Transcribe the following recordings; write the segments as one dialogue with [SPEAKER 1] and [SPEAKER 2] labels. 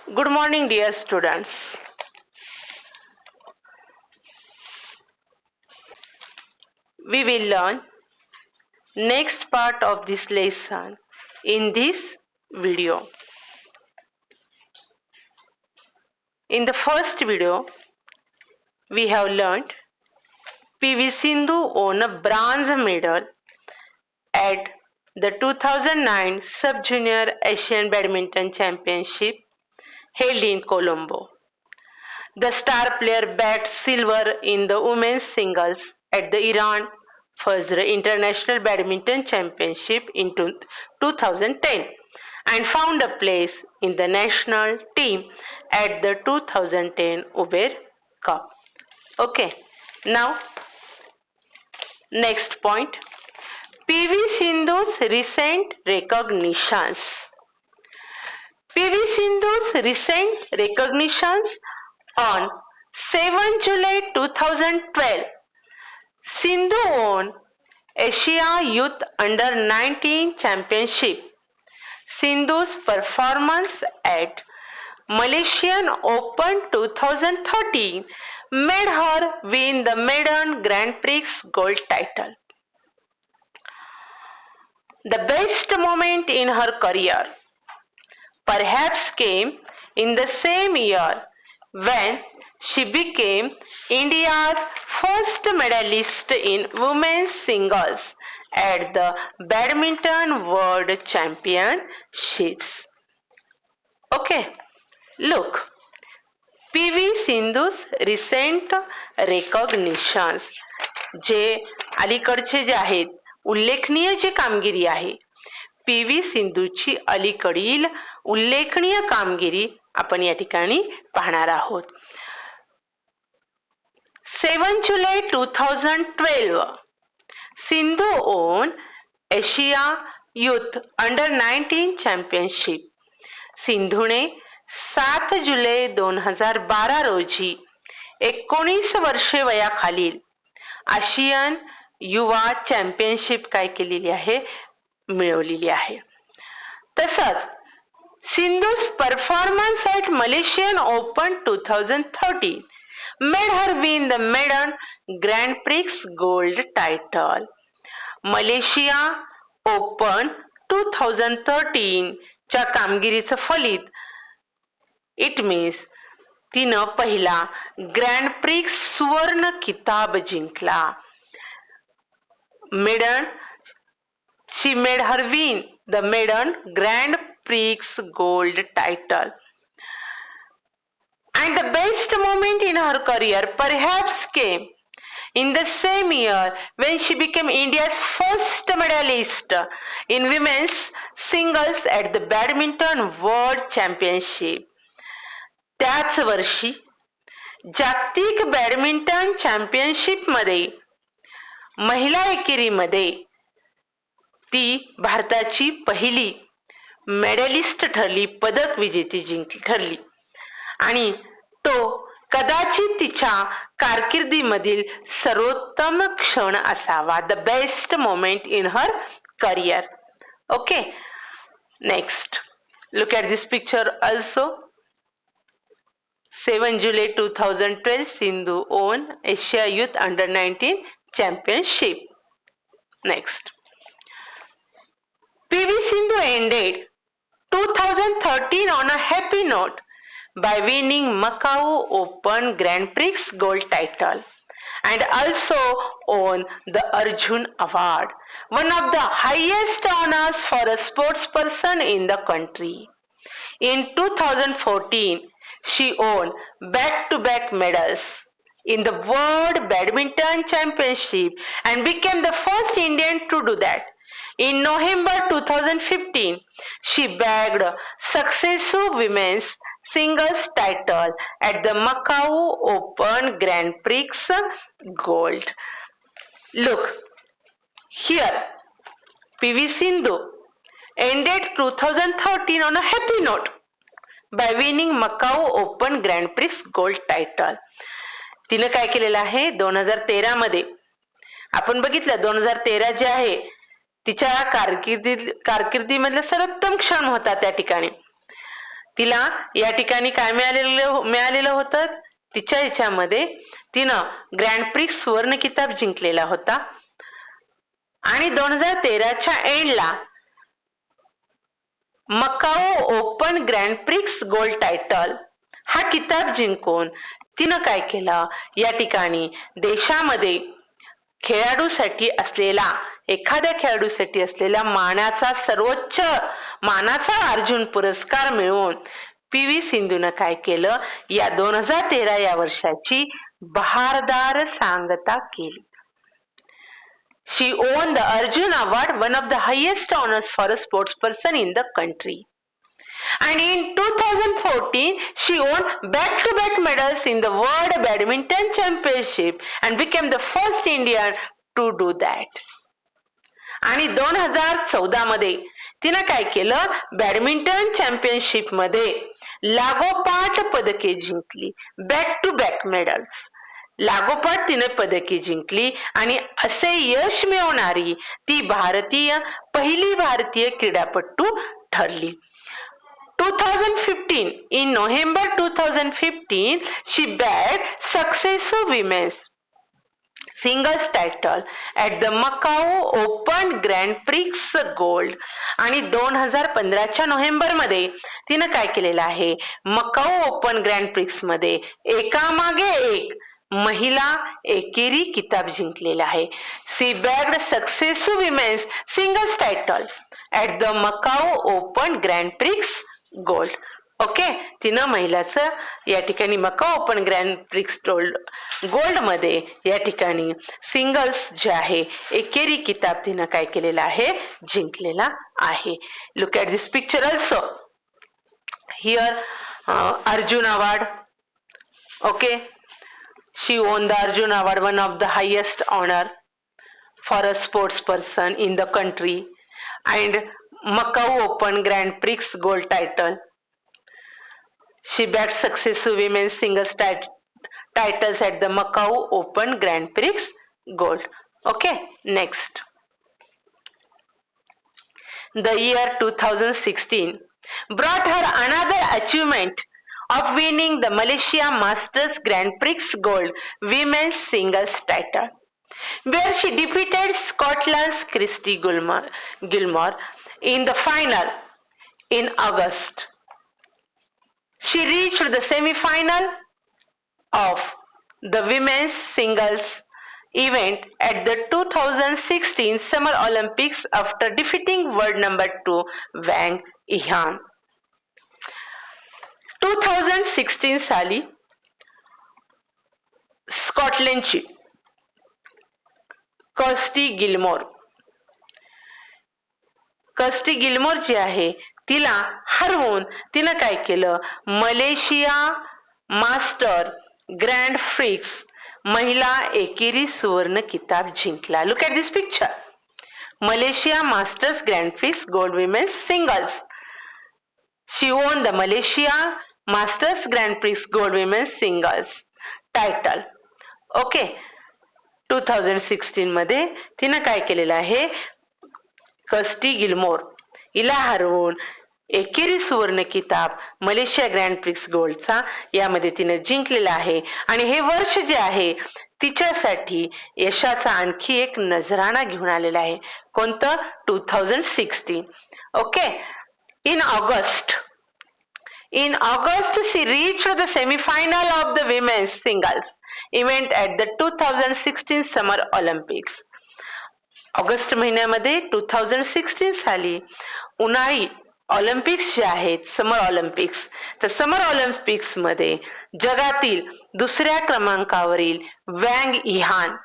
[SPEAKER 1] Good morning, dear students. We will learn next part of this lesson in this video. In the first video, we have learned PV Sindhu won a bronze medal at the 2009 Sub-Junior Asian Badminton Championship held in Colombo. The star player bagged silver in the women's singles at the Iran Fajr International Badminton Championship in 2010 and found a place in the national team at the 2010 Uber Cup. Okay, now next point. PV Sindhu's recent recognitions. PV Sindhu's recent recognitions on 7 July 2012, Sindhu won Asia Youth Under-19 Championship. Sindhu's performance at Malaysian Open 2013 made her win the maiden Grand Prix gold title. The best moment in her career perhaps came in the same year when she became India's first medalist in women's singles at the Badminton World Championships. Okay, look, PV Sindhu's recent recognitions जे अलीकडचे जे आहेत उल्लेखनीय जे कामगिरी आहे PV सिंधूची अलीकडील उल्लेखनीय कामगिरी आपण या ठिकाणी पाहणार आहोत. 7 जुलै 2012 Sindhu won Asia youth under-19 championship. सिंधूने 7 जुलै 2012 रोजी 19 वर्षे वयाखालील आशियन युवा चॅम्पियनशिप काय केलेली आहे मिळवलेली आहे. तसंच Sindhu's performance at Malaysian Open 2013 made her win the maiden Grand Prix gold title. Malaysia Open 2013 च्या कामगिरीचं फलित इट मीन्स तिनं पहिला ग्रँड प्रिक्स सुवर्ण किताब जिंकला. Maiden, she made her win the maiden Grand Prix gold title. And the best moment in her career perhaps came in the same year when she became India's first medalist in women's singles at the Badminton World Championship. त्याच वर्षी जागतिक badminton championship मध्ये महिला एकेरीमध्ये ती भारताची पहिली medallist ठरली, पदक विजेती ठरली आणि तो कदाचित तिच्या कारकिर्दीमधील सर्वोत्तम क्षण असावा. The best moment in her career. Okay, next look at this picture also. 7 July 2012 Sindhu won Asia Youth Under-19 Championship. Next, PV Sindhu ended 2013 on a happy note by winning Macau Open Grand Prix gold title and also won the Arjun Award, one of the highest honors for a sports person in the country. In 2014, she won back-to-back medals in the World Badminton Championship and became the first Indian to do that. In November 2015, she bagged successive women's singles title at the Macau Open Grand Prix gold. Look, here PV Sindhu ended 2013 on a happy note by winning Macau Open Grand Prix gold title. तिने काय केलेलं आहे 2013 मध्ये आपण बघितलं 2013 जे आहे तिच्या कारकिर्दीमधला सर्वोत्तम क्षण होता त्या ठिकाणी. तिला या ठिकाणी काय मिळालेलं होतं, तिच्या ह्याच्यामध्ये तिनं ग्रँड प्रिक्स सुवर्ण किताब जिंकलेला होता आणि 2013च्या एंडला Macau open grand prix gold title हा किताब जिंकून तिनं काय केलं, या ठिकाणी देशामध्ये खेळाडूसाठी असलेला एखाद्या खेळाडूसाठी असलेला सर्वोच्च मानाचा अर्जुन पुरस्कार मिळवून पी.व्ही. सिंधूनं काय केलं, या 2013 या वर्षाची बहारदार सांगता केली. She won the Arjun Award, one of the highest honors for a sports person in the country. And in 2014, she won back-to-back medals in the World Badminton Championship and became the first Indian to do that. आणि 2014 मध्ये तिनं काय केलं, badminton championship मध्ये लागोपाठ पदके जिंकली, back to back medals लागोपाठ तिने पदके जिंकली आणि असे यश मिळवणारी ती पहिली भारतीय क्रीडापटू ठरली. 2015 in November 2015 she bagged successive women's singles title at the Macau Open Grand Prix Gold. आणि 2015च्या नोव्हेंबर मध्ये तिनं काय केलेलं आहे, मकाऊ ओपन ग्रँड प्रिक्स मध्ये एकामागे एक महिला एकेरी किताब जिंकलेला आहे. She bagged successive women's singles title at the Macau Open grand prix Gold. Okay, तिनं महिलाचं या ठिकाणी Macau Open grand prix Gold मध्ये या ठिकाणी सिंगल्स जे आहे एकेरी किताब तिनं काय केलेला आहे, जिंकलेला आहे. Look at this picture also here Arjun award. Okay, she won the Arjun Award, one of the highest honor for a sports person in the country, and Macau Open Grand Prix gold title. She bagged successive women's singles titles at the Macau Open Grand Prix gold. Okay, next. The year 2016 brought her another achievement of winning the Malaysia Masters Grand Prix Gold Women's Singles title, where she defeated Scotland's Christy Gilmore in the final in August. She reached the semi-final of the women's singles event at the 2016 Summer Olympics after defeating world number 2 Wang Yihan. 2016 साली स्कॉटलंडची कस्टी Gilmore जी आहे तिला हरवून तिनं काय केलं, Malaysia master grand prix महिला एकेरी सुवर्ण किताब जिंकला. Look at this picture. Malaysia masters grand prix gold women's singles. She won the Malaysia Masters Grand Prix Gold Women's Singles title. Okay, 2016 मध्ये तिनं काय केलेलं आहे, कस्टी गिलमोर हिला हरवून एकेरी सुवर्ण किताब मलेशिया ग्रँड प्रिक्स गोल्डचा यामध्ये तिने जिंकलेला आहे. आणि हे वर्ष जे आहे तिच्यासाठी यशाचा आणखी एक नजराणा घेऊन आलेला आहे. कोणतं? 2016. Okay, In August, she reached the semi-final of the women's singles event at the 2016 Summer Olympics. August महिन्यामध्ये 2016 साली उन्हाळी ऑलिम्पिक्स जे आहेत समर ऑलिम्पिक्स, तर समर ऑलिम्पिक्स मध्ये जगातील दुसऱ्या क्रमांकावरील वँग इहान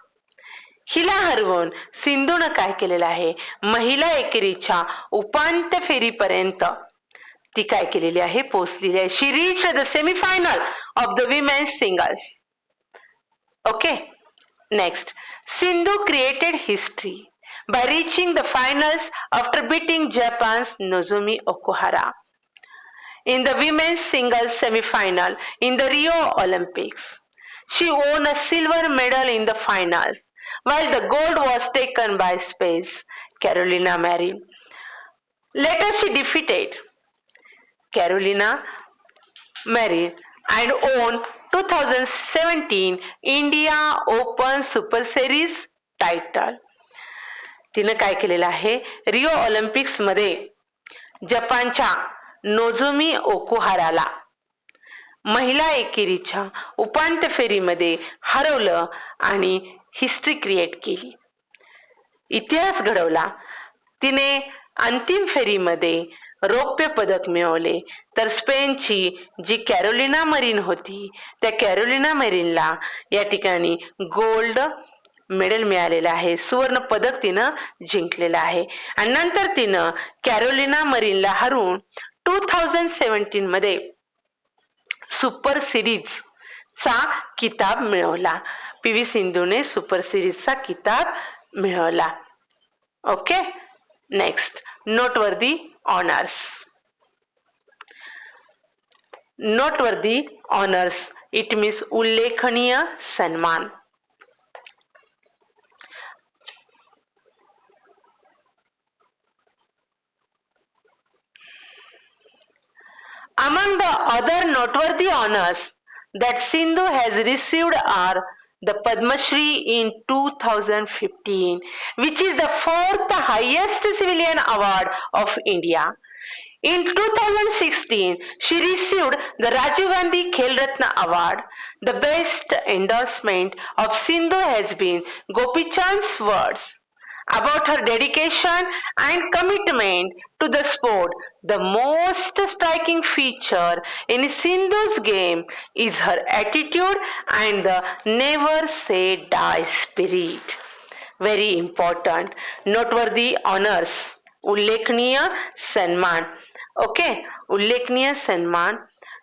[SPEAKER 1] हिला हरवून सिंधूनं काय केलेलं आहे, महिला एकेरीच्या उपांत्य फेरीपर्यंत ती काय केलेली आहे, पोहोचलेली आहे. She reach the semifinal of the women's singles. Okay, next. Sindhu created history by reaching the finals after beating Japan's Nozomi Okuhara in the women's singles semi-final in the Rio Olympics. She won a silver medal in the finals, while the gold was taken by Spain's Carolina Marin. Later she defeated Carolina married and won 2017 India Open Super Series title. तिनं काय केलेलं आहे, Rio Olympics मध्ये जपानच्या Nozomi ओकुहाराला महिला एकेरीच्या उपांत्य फेरीमध्ये हरवलं आणि हिस्ट्री क्रिएट केली, इतिहास घडवला. तिने अंतिम फेरीमध्ये रौप्य पदक मिळवले, तर स्पेनची जी कॅरोलिना मरीन होती त्या कॅरोलिना मरीनला या ठिकाणी गोल्ड मेडल मिळालेलं आहे, सुवर्ण पदक तिनं जिंकलेलं आहे. आणि नंतर तिनं कॅरोलिना मरीनला हरवून 2017 मध्ये सुपर सिरीज चा किताब मिळवला. पी.व्ही. सिंधूने सुपर सिरीजचा किताब मिळवला. Okay, next noteworthy honours. Noteworthy honours it means उल्लेखनीय सन्मान. Among the other noteworthy honors that Sindhu has received are the Padma Shri in 2015, which is the fourth highest civilian award of India. In 2016, she received the Rajiv Gandhi Khel Ratna Award. The best endorsement of Sindhu has been Gopi Chand's words about her dedication and commitment to the sport. The most striking feature in Sindhu's game is her attitude and the never say die spirit. Very important. Noteworthy honors. उल्लेखनीय सन्मान. Okay, उल्लेखनीय सन्मान.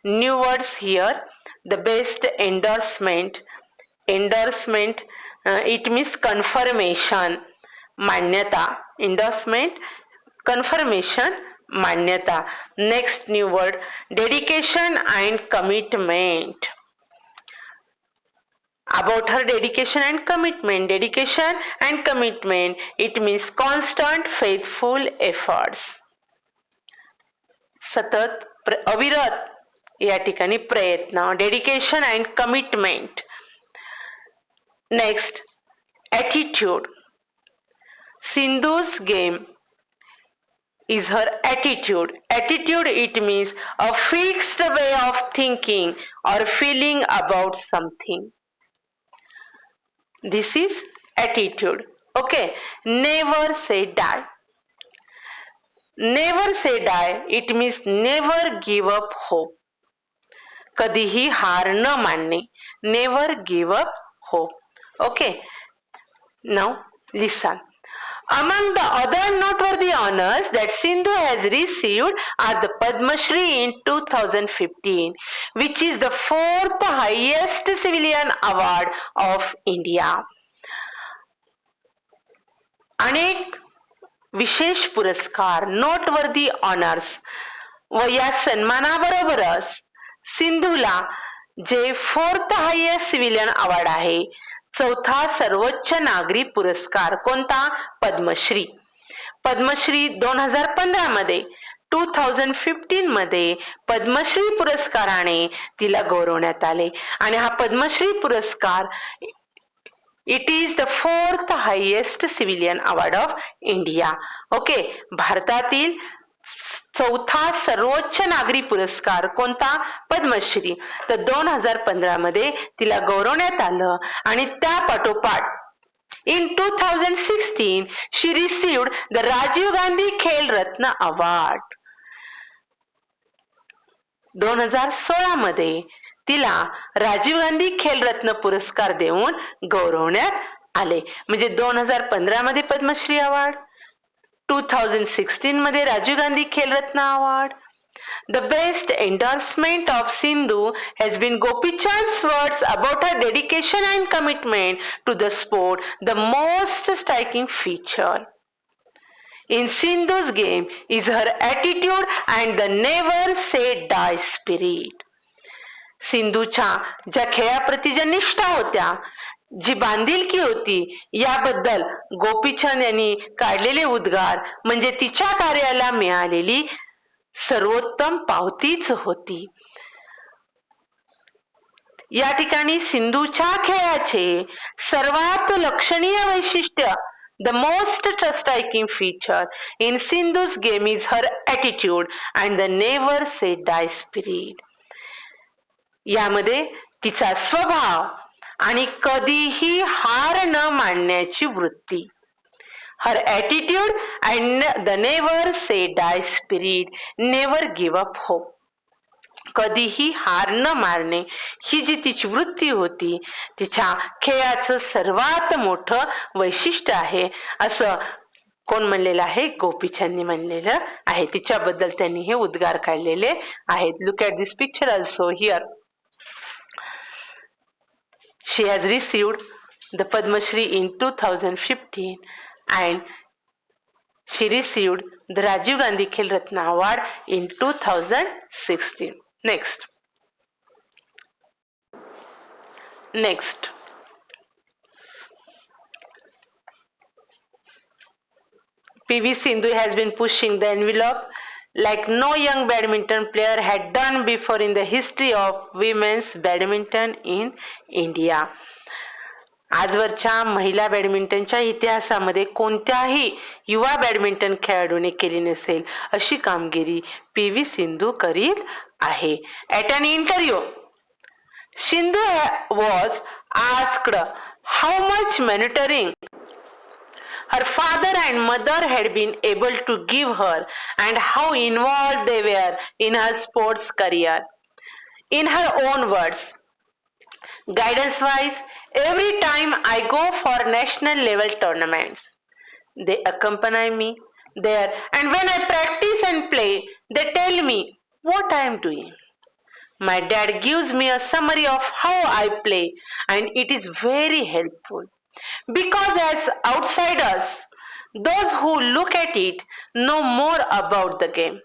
[SPEAKER 1] New words here. The best endorsement. Endorsement, it means confirmation. मान्यता. Endorsement, confirmation, मान्यता. Next new word, dedication and commitment. About her dedication and commitment. Dedication and commitment, it means constant faithful efforts. सतत अविरत या ठिकाणी प्रयत्न. Dedication and commitment. Next, attitude. Sindhu's game is her attitude. Attitude, it means a fixed way of thinking or feeling about something. This is attitude. Okay, never say die. Never say die, it means never give up hope. कधीही हार न मानणे. Never give up hope. Okay, now listen. Among the other noteworthy honors that Sindhu has received are the Padma Shri in 2015, which is the fourth highest civilian award of India. अनेक विशेष पुरस्कार, noteworthy honours व या सन्मानाबरोबरच सिंधूला जे fourth highest civilian award आहे, चौथा सर्वोच्च नागरी पुरस्कार कोणता? पद्मश्री. पद्मश्री 2015 मध्ये 2015 मध्ये पद्मश्री पुरस्काराने तिला गौरवण्यात आले आणि हा पद्मश्री पुरस्कार it is the fourth highest civilian award of India. Okay, भारतातील चौथा सर्वोच्च नागरी पुरस्कार कोणता? पद्मश्री. तर 2015 मध्ये तिला गौरवण्यात आलं आणि त्या पाठोपाठ in 2016 she received the Rajiv Gandhi Khel Ratna Award. 2016 मध्ये तिला राजीव गांधी खेल रत्न पुरस्कार देऊन गौरवण्यात आले. म्हणजे 2015 मध्ये पद्मश्री अवॉर्ड, 2016 मध्ये राजीव गांधी खेल रत्न award. The best endorsement of Sindhu has been Gopi Chand's words about her dedication and commitment to the sport, the most striking feature in Sindhu's game is her attitude and the never say die spirit. सिंधूच्या ज्या खेळाप्रती ज्या निष्ठा होत्या, जी बांधिलकी होती, याबद्दल गोपीचंद यांनी काढलेले उद्गार म्हणजे तिच्या कार्याला मिळालेली सर्वोत्तम पावतीच होती. या ठिकाणी सिंधूच्या खेळाचे सर्वात लक्षणीय वैशिष्ट्य, the most striking feature in Sindhu's game is her attitude and the never say die spirit. यामध्ये तिचा स्वभाव आणि कधीही हार न मानण्याची वृत्ती. Her attitude and the never say die spirit, never give up hope. कधीही हार न मारणे ही जी तिची वृत्ती होती, तिच्या खेळाचं सर्वात मोठं वैशिष्ट्य आहे असं कोण म्हणलेलं आहे? गोपीचंदनी म्हणलेलं आहे. तिच्याबद्दल त्यांनी हे उद्गार काढलेले आहेत. Look at this picture also here. She has received the Padma Shri in 2015 and she received the Rajiv Gandhi Khel Ratna Award in 2016. Next. PV Sindhu has been pushing the envelope like no young badminton player had done before in the history of women's badminton in India. आजवरच्या महिला बॅडमिंटनच्या इतिहासामध्ये कोणत्याही युवा badminton खेळाडूने केली नसेल अशी कामगिरी PV सिंधू करीत आहे. At an interview, Sindhu was asked how much mentoring her father and mother had been able to give her and how involved they were in her sports career. In her own words, guidance wise, every time I go for national level tournaments, they accompany me there, and when I practice and play, they tell me what I am doing. My dad gives me a summary of how I play, and it is very helpful because as outsiders, those who look at it know more about the game.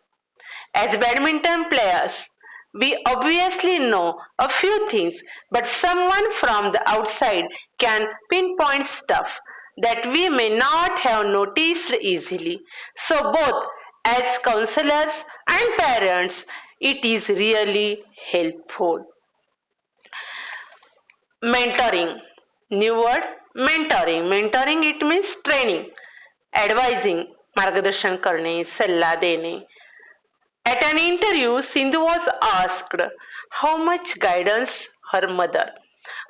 [SPEAKER 1] As badminton players, we obviously know a few things, but someone from the outside can pinpoint stuff that we may not have noticed easily. So both as counselors and parents, it is really helpful. Mentoring. New word, mentoring. Mentoring, it means training, advising, मार्गदर्शन करणे, सल्ला देणे. At an interview, Sindhu was asked how much guidance her mother,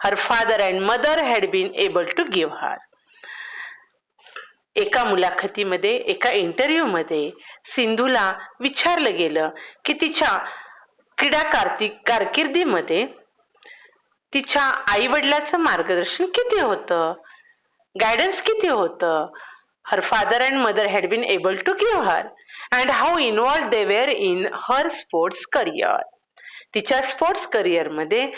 [SPEAKER 1] her father and mother had been able to give her. एका मुलाखतीमध्ये, एका interview मध्ये सिंधूला विचारलं गेलं की तिच्या क्रीडा कारकिर्दीमध्ये तिच्या आई वडिलांचं मार्गदर्शन किती होतं, गायडन्स किती होतं. Her father and mother had been able to give her and how involved they were in her sports career. तिच्या स्पोर्ट्स करिअर मध्ये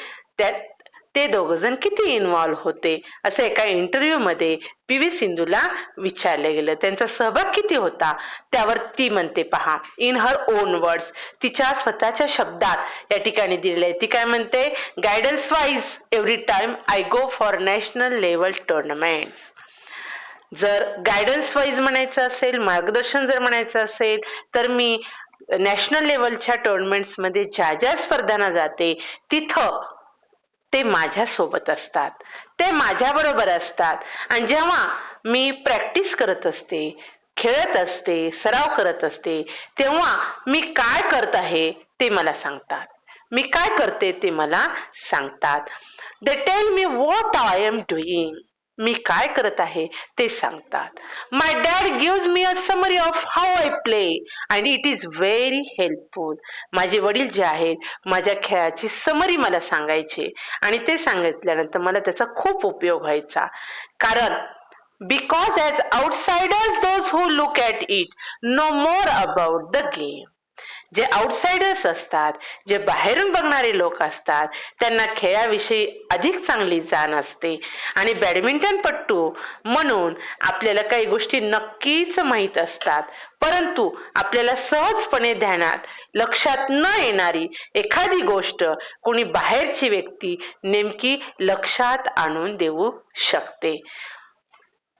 [SPEAKER 1] ते दोघ जण किती इन्व्हॉल्व होते असं एका इंटरव्ह्यू मध्ये PV सिंधूला विचारले गेलं. त्यांचा सहभाग किती होता त्यावर ती म्हणते पहा, इन हर ओन वर्ड्स, तिच्या स्वतःच्या शब्दात या ठिकाणी दिलेले आहे. ती काय म्हणते, guidance wise every time I go for national level tournaments. जर गायडन्स वाईज म्हणायचं असेल, मार्गदर्शन जर म्हणायचं असेल तर मी नॅशनल लेवलच्या टुर्नामेंट्स मध्ये ज्या ज्या स्पर्धांना जाते तिथं ते माझ्या सोबत असतात, ते माझ्या बरोबर असतात आणि जेव्हा मी प्रॅक्टिस करत असते, खेळत असते, सराव करत असते तेव्हा मी काय करत आहे ते मला सांगतात, मी काय करते ते मला सांगतात. They tell me what I am doing, मी काय करत आहे ते सांगतात. My dad gives me a summary of how I play and it is very helpful. माझे वडील जे आहेत माझ्या खेळाची समरी मला सांगायचे आणि ते सांगितल्यानंतर मला त्याचा खूप उपयोग व्हायचा. कारण because as outsiders those who look at it know more about the game. जे आउटसाइडर्स असतात, जे बाहेरून बघणारे लोक असतात त्यांना खेळाविषयी अधिक चांगली जाण असते आणि बॅडमिंटनपट्टू म्हणून आपल्याला काही गोष्टी नक्कीच माहीत असतात, परंतु आपल्याला सहजपणे ध्यानात लक्षात न येणारी एखादी गोष्ट कोणी बाहेरची व्यक्ती नेमकी लक्षात आणून देऊ शकते.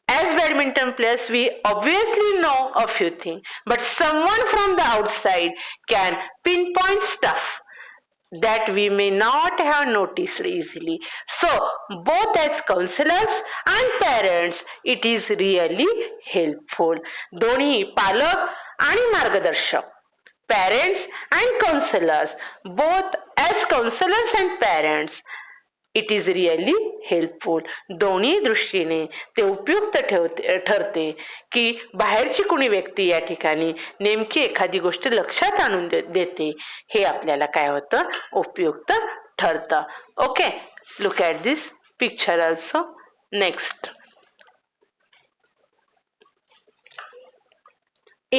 [SPEAKER 1] As badminton players, we obviously know a few things, but someone from the outside can pinpoint stuff that we may not have noticed easily. So, both as counselors and parents, it is really helpful. दोन्ही पालक आणि मार्गदर्शक, parents and counselors, both as counselors and parents, it is really helpful. दोन्ही दृष्टीने ते उपयुक्त ठरते की बाहेरची कुणी व्यक्ती या ठिकाणी नेमकी एखादी गोष्ट लक्षात आणून देते, हे आपल्याला काय होतं, उपयुक्त ठरतं. Okay, look at this picture also. Next,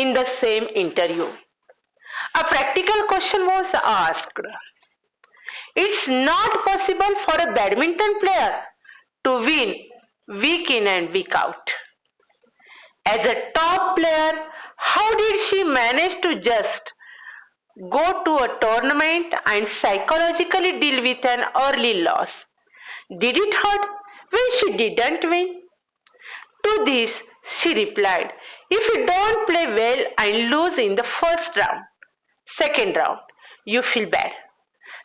[SPEAKER 1] in the same interview, a practical question was asked. It's not possible for a badminton player to win week in and week out. As a top player, how did she manage to just go to a tournament and psychologically deal with an early loss? Did it hurt when she didn't win? To this, she replied, if you don't play well and lose in the first round, second round, you feel bad.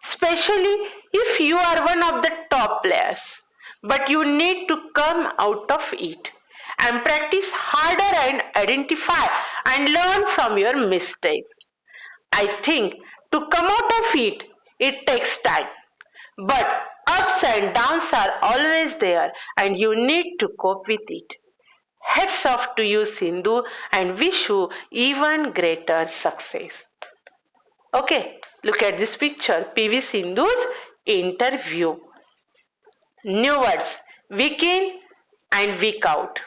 [SPEAKER 1] Especially if you are one of the top players. But you need to come out of it and practice harder and identify and learn from your mistakes. I think to come out of it, it takes time. But ups and downs are always there and you need to cope with it. Hats off to you, Sindhu, and wish you even greater success. Okay, look at this picture. PV Sindhu's interview. New words, week in and week out.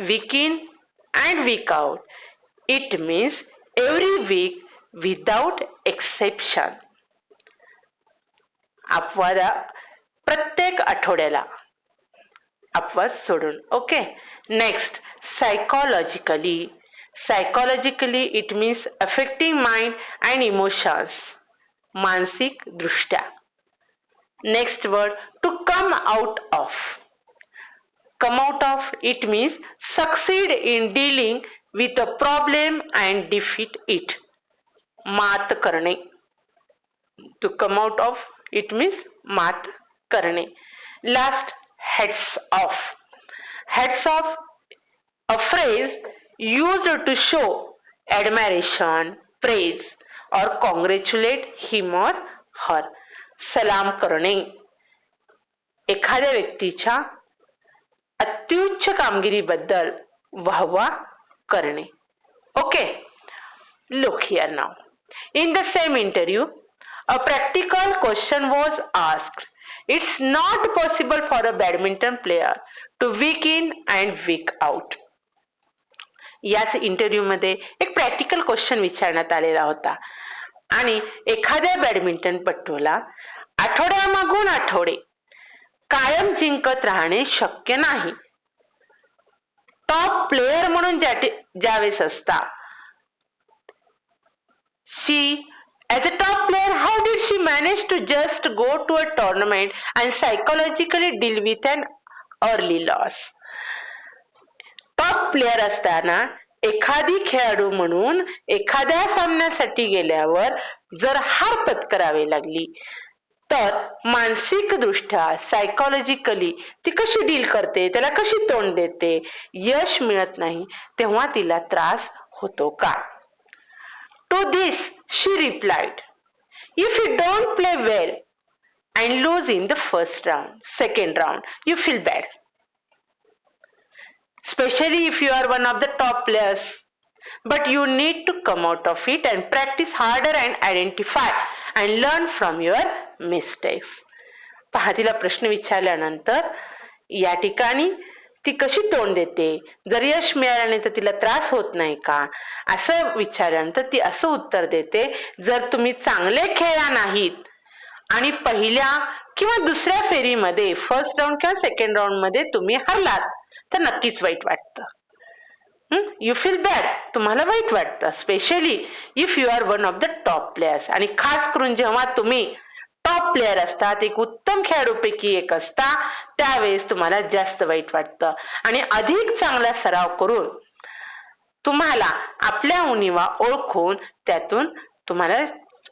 [SPEAKER 1] Week in and week out. It means every week without exception. अपवाद प्रत्येक आठवड्याला, अपवाद सोडून. Okay, next, psychologically. Psychologically, it means affecting mind and emotions. मानसिक दृष्ट्या. Next word, to come out of. Come out of, it means succeed in dealing with a problem and defeat it. मात करणे. To come out of, it means मात करणे. Last, heads off. Heads off, a phrase used to show admiration, praise or congratulate him or her. सलाम करणे, एखाद्या व्यक्तीच्या अत्युच्च कामगिरीबद्दल वाहवा करणे. Okay, look here now. In the same interview, a practical question was asked. It's not possible for a badminton player to week in and week out. याच interview मध्ये एक प्रॅक्टिकल क्वेश्चन विचारण्यात आलेला होता आणि एखाद्या बॅडमिंटन पटूला आठवड्यामागून आठवडे कायम जिंकत राहणे शक्य नाही. टॉप प्लेयर म्हणून ज्यावेळेस असता, she as a top player, how did she manage to just go to a tournament and psychologically deal with an early loss? Top player असताना एखादी खेळाडू म्हणून एखाद्या सामन्यासाठी गेल्यावर जर हार पत्करावी लागली तर मानसिक दृष्ट्या सायकोलॉजिकली ती कशी डील करते, त्याला कशी तोंड देते, यश मिळत नाही तेव्हा तिला त्रास होतो का? To this she replied, if you don't play well and lose in the first round, second round, you feel bad. Especially if you are one of the top players. But you need to come out of it and practice harder and identify and learn from your mistakes. पहा, तिला प्रश्न विचारल्यानंतर या ठिकाणी ती कशी तोंड देते, जर यश मिळालं नाही तर तिला त्रास होत नाही का, असं विचारल्यानंतर ती असं उत्तर देते, जर तुम्ही चांगले खेळला नाहीत आणि पहिल्या किंवा दुसऱ्या फेरीमध्ये फर्स्ट राऊंड किंवा सेकंड राऊंड मध्ये तुम्ही हरलात तर नक्कीच वाईट वाटतं. यू फील बॅड, तुम्हाला वाईट वाटतं. Specially if you are one of the top players, आणि खास करून जेव्हा तुम्ही टॉप प्लेयर असतात, एक उत्तम खेळाडूपैकी एक असता, त्यावेळेस तुम्हाला जास्त वाईट वाटतं आणि अधिक चांगला सराव करून तुम्हाला आपल्या उणीवा ओळखून त्यातून तुम्हाला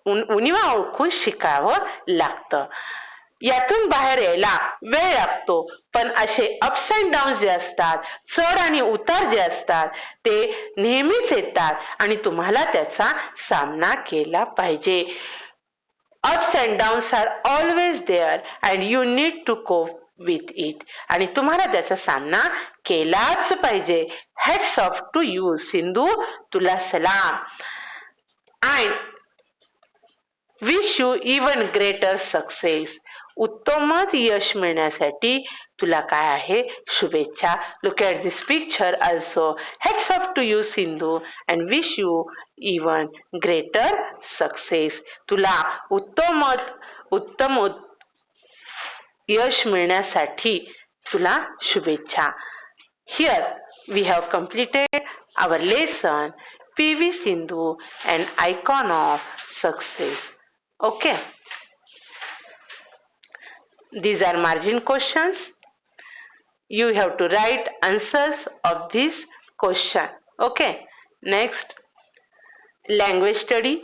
[SPEAKER 1] उणिवा ओळखून शिकावं लागतं. यातून बाहेर यायला वेळ लागतो, पण असे अप्स अँड डाऊन जे असतात, चढ आणि उतार जे असतात, ते नेहमीच येतात आणि तुम्हाला त्याचा सामना केला पाहिजे. Ups and downs are always there and you need to cope with it. आणि तुम्हाला त्याचा सामना केलाच पाहिजे. Heads off to you Sindhu, तुला सलाम. And wish you even greater success. उत्तमच यश मिळण्यासाठी तुला काय आहे, शुभेच्छा. Look at this picture also. Heads off to you Sindhu and wish you even greater success. तुला उत्तम यश मिळण्यासाठी तुला शुभेच्छा. Here we have completed our lesson PV Sindhu, an icon of success. Okay. These are margin questions. You have to write answers of this question. Okay. Next, language study.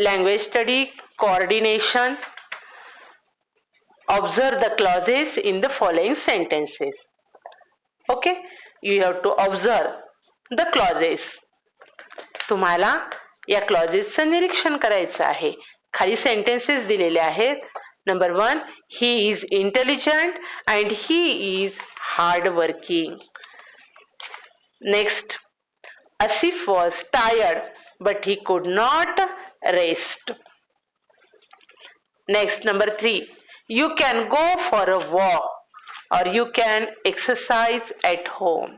[SPEAKER 1] Language study coordination. Observe the clauses in the following sentences. Okay, you have to observe the clauses. तुम्हाला या क्लॉजेसचं निरीक्षण करायचं आहे. खाली sentences दिलेले आहेत. Number 1, he is intelligent and he is hard working. Next, Asif was tired but he could not rest. Next, number 3, you can go for a walk or you can exercise at home.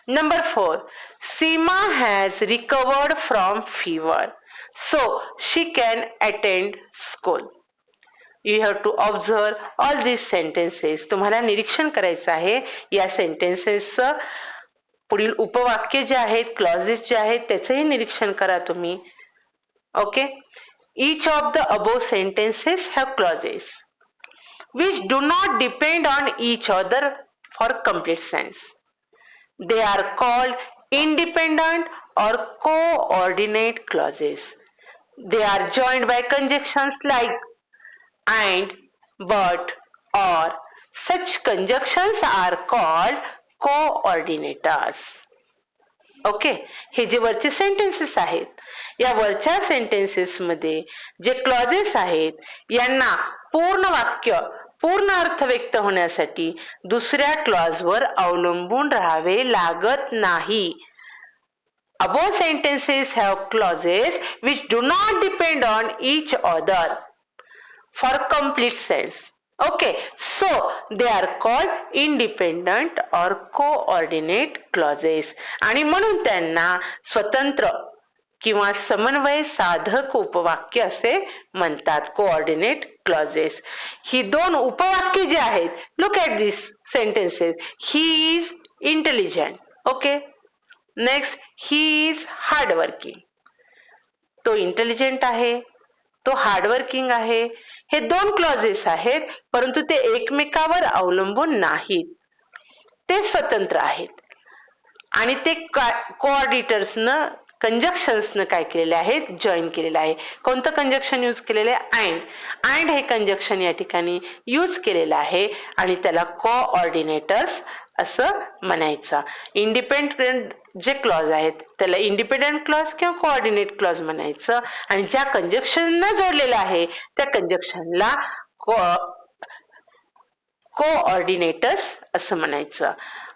[SPEAKER 1] Number 4, Seema has recovered from fever, so she can attend school. You have to observe all these sentences. तुम्हाला निरीक्षण करायचं आहे या सेंटेन्सेसचं. पुढील उपवाक्य जे आहेत, clauses जे आहेत, त्याचंही निरीक्षण करा तुम्ही. Okay. Each of the above sentences have clauses which do not depend on each other for complete sense. They are called independent or coordinate clauses. They are joined by conjunctions like and, but, or. Such conjunctions are called coordinators. Okay. हे जे वरचे sentences आहेत, या वरच्या sentences मध्ये जे clauses आहेत, यांना पूर्ण वाक्य, पूर्ण अर्थ व्यक्त होण्यासाठी दुसऱ्या क्लॉजवर अवलंबून राहावे लागत नाही. Above sentences have clauses which do not depend on each other for complete sense. Okay, so they are called independent or coordinate clauses. आणि म्हणून त्यांना स्वतंत्र किंवा समन्वय साधक उपवाक्य असे म्हणतात, कोऑर्डिनेट क्लॉजेस. ही दोन उपवाक्य जे आहेत, look at this sentences. He is intelligent. Okay. Next, he is hardworking. तो इंटेलिजंट आहे, तो हार्डवर्किंग आहे. हे दोन क्लॉजेस आहेत, परंतु ते एकमेकावर अवलंबून नाहीत, ते स्वतंत्र आहेत. आणि ते कोऑर्डिनेटर्सनं, कंजक्शन्सनं काय केलेले आहेत, जॉईन केलेलं आहे. कोणतं कंजक्शन यूज केलेलं आहे, अँड. अँड हे कंजक्शन या ठिकाणी यूज केलेलं आहे आणि त्याला कोऑर्डिनेटर्स असं म्हणायचं. इंडिपेंडंट जे क्लॉज आहेत त्याला इंडिपेंडंट क्लॉज किंवा कोऑर्डिनेट क्लॉज म्हणायचं, आणि ज्या कंजक्शनला जोडलेलं आहे त्या कंजक्शनला कोऑर्डिनेटर्स असं म्हणायचं.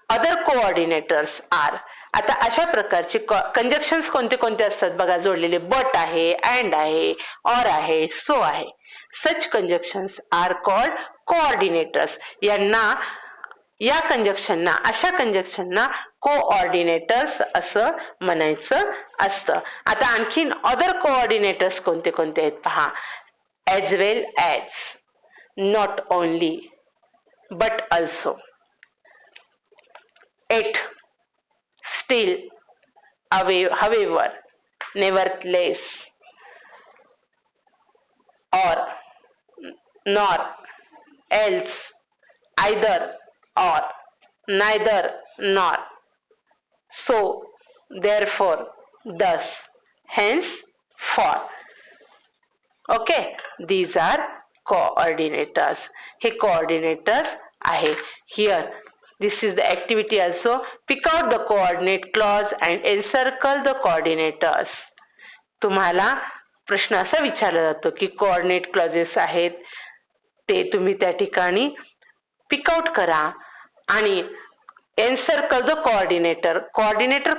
[SPEAKER 1] Other coordinators are. आता अशा प्रकारचे कंजक्शन्स कोणते कोणते असतात बघा जोडलेले. बट आहे, अँड आहे, ऑर आहे, सो आहे. सच कंजक्शन्स आर कॉल्ड कोऑर्डिनेटर्स. यांना, या कंजक्शनना, अशा कंजक्शनना कोऑर्डिनेटर्स असं म्हणायचं असतं. आता आणखीन अदर कोऑर्डिनेटर्स कोणते कोणते आहेत पहा. As well as, not only, but also, yet, still, however, nevertheless, or, nor, else, either, or, neither, nor, so, therefore, thus, hence, for. Okay, these are coordinators. हे coordinators आहे. Here, this is the activity also. Pick out the coordinate clause and encircle the coordinators. तुम्हाला प्रश्न असा विचारला जातो की coordinate clauses आहेत ते तुम्ही त्या ठिकाणी पिकआउट करा आणि एनसर्कल द कोऑर्डिनेटर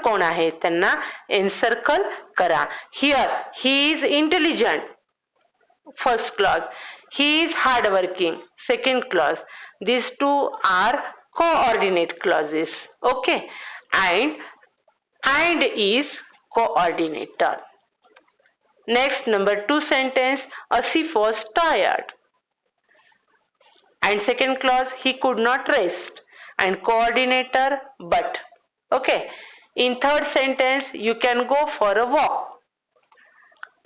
[SPEAKER 1] कोण आहे त्यांना एनसर्कल करा. Here he is intelligent, first clause. He is hardworking, second clause. These two are coordinate clauses. Okay, and is coordinator. Next, number 2 sentence, Asif was tired. And second clause, he could not rest. And coordinator, but. Okay, in third sentence, you can go for a walk.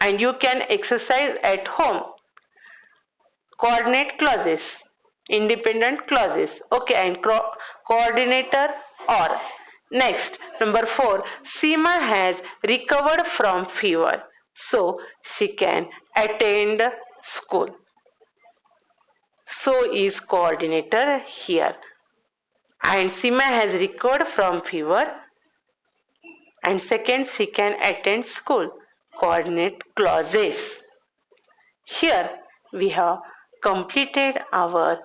[SPEAKER 1] And you can exercise at home. Coordinate clauses, independent clauses. Okay, and coordinator or. Next, number 4, Seema has recovered from fever, so she can attend school. So is coordinator here. And Seema has recovered from fever. And second, she can attend school. Coordinate clauses. Here we have completed our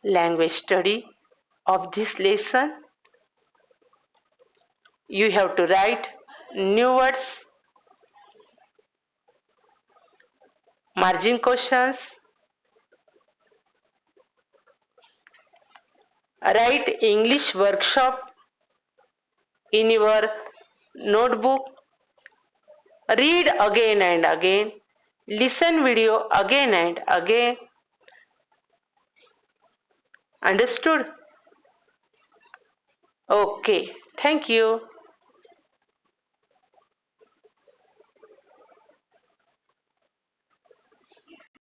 [SPEAKER 1] language study of this lesson. You have to write new words, margin questions, write English workshop in your notebook, read again and again, listen video again and again. Understood? Okay, thank you.